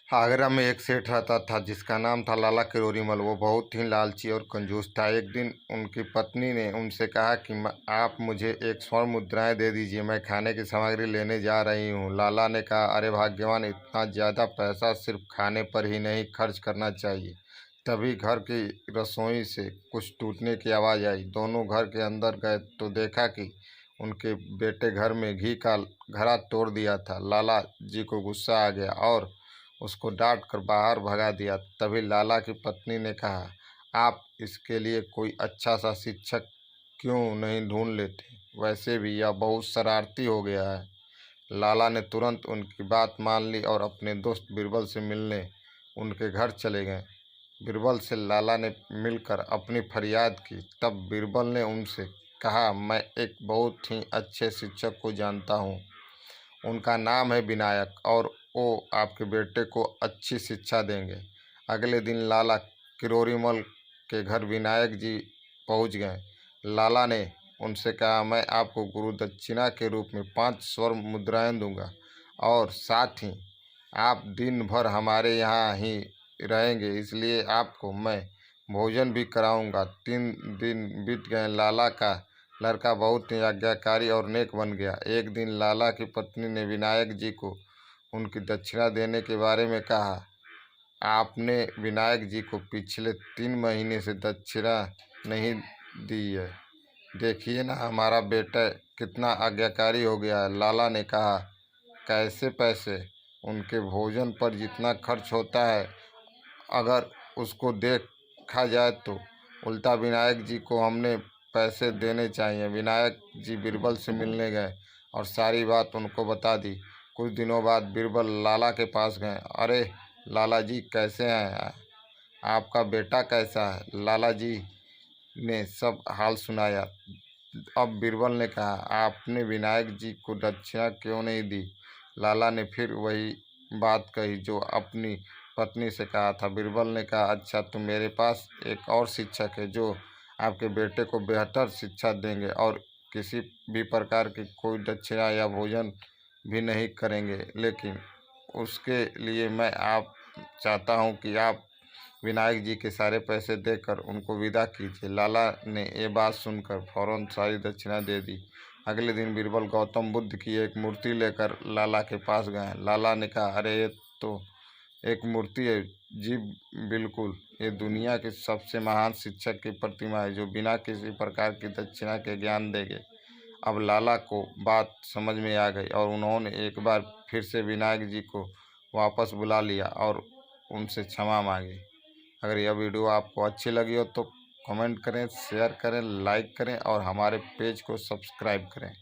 आगरा में एक सेठ रहता था जिसका नाम था लाला किरोड़ीमल। वो बहुत ही लालची और कंजूस था। एक दिन उनकी पत्नी ने उनसे कहा कि आप मुझे एक स्वर्ण मुद्राएं दे दीजिए, मैं खाने की सामग्री लेने जा रही हूँ। लाला ने कहा, अरे भाग्यवान, इतना ज़्यादा पैसा सिर्फ खाने पर ही नहीं खर्च करना चाहिए। तभी घर की रसोई से कुछ टूटने की आवाज़ आई। दोनों घर के अंदर गए तो देखा कि उनके बेटे घर में घी का घड़ा तोड़ दिया था। लाला जी को गुस्सा आ गया और उसको डांट कर बाहर भगा दिया। तभी लाला की पत्नी ने कहा, आप इसके लिए कोई अच्छा सा शिक्षक क्यों नहीं ढूंढ लेते? वैसे भी यह बहुत शरारती हो गया है। लाला ने तुरंत उनकी बात मान ली और अपने दोस्त बीरबल से मिलने उनके घर चले गए। बीरबल से लाला ने मिलकर अपनी फरियाद की। तब बीरबल ने उनसे कहा, मैं एक बहुत ही अच्छे शिक्षक को जानता हूँ। उनका नाम है विनायक और वो आपके बेटे को अच्छी शिक्षा देंगे। अगले दिन लाला किरोड़ीमल के घर विनायक जी पहुंच गए। लाला ने उनसे कहा, मैं आपको गुरु दक्षिणा के रूप में 5 स्वर्ण मुद्राएं दूंगा और साथ ही आप दिन भर हमारे यहाँ ही रहेंगे, इसलिए आपको मैं भोजन भी कराऊंगा। 3 दिन बीत गए। लाला का लड़का बहुत ही आज्ञाकारी और नेक बन गया। एक दिन लाला की पत्नी ने विनायक जी को उनकी दक्षिणा देने के बारे में कहा, आपने विनायक जी को पिछले 3 महीने से दक्षिणा नहीं दी है। देखिए ना, हमारा बेटा कितना आज्ञाकारी हो गया है। लाला ने कहा, कैसे पैसे? उनके भोजन पर जितना खर्च होता है, अगर उसको देखा जाए तो उल्टा विनायक जी को हमने पैसे देने चाहिए। विनायक जी बीरबल से मिलने गए और सारी बात उनको बता दी। कुछ दिनों बाद बीरबल लाला के पास गए। अरे लाला जी, कैसे हैं? आपका बेटा कैसा है? लाला जी ने सब हाल सुनाया। अब बीरबल ने कहा, आपने विनायक जी को दक्षिणा क्यों नहीं दी? लाला ने फिर वही बात कही जो अपनी पत्नी से कहा था। बीरबल ने कहा, अच्छा, तो मेरे पास एक और शिक्षक है जो आपके बेटे को बेहतर शिक्षा देंगे और किसी भी प्रकार की कोई दक्षिणा या भोजन भी नहीं करेंगे, लेकिन उसके लिए मैं आप चाहता हूं कि आप विनायक जी के सारे पैसे देकर उनको विदा कीजिए। लाला ने ये बात सुनकर फौरन सारी दक्षिणा दे दी। अगले दिन बीरबल गौतम बुद्ध की एक मूर्ति लेकर लाला के पास गए। लाला ने कहा, अरे ये तो एक मूर्ति है जी, बिल्कुल, ये दुनिया के सबसे महान शिक्षक की प्रतिमा है जो बिना किसी प्रकार की दक्षिणा के ज्ञान देंगे। अब लाला को बात समझ में आ गई और उन्होंने एक बार फिर से विनायक जी को वापस बुला लिया और उनसे क्षमा मांगी। अगर यह वीडियो आपको अच्छी लगी हो तो कमेंट करें, शेयर करें, लाइक करें और हमारे पेज को सब्सक्राइब करें।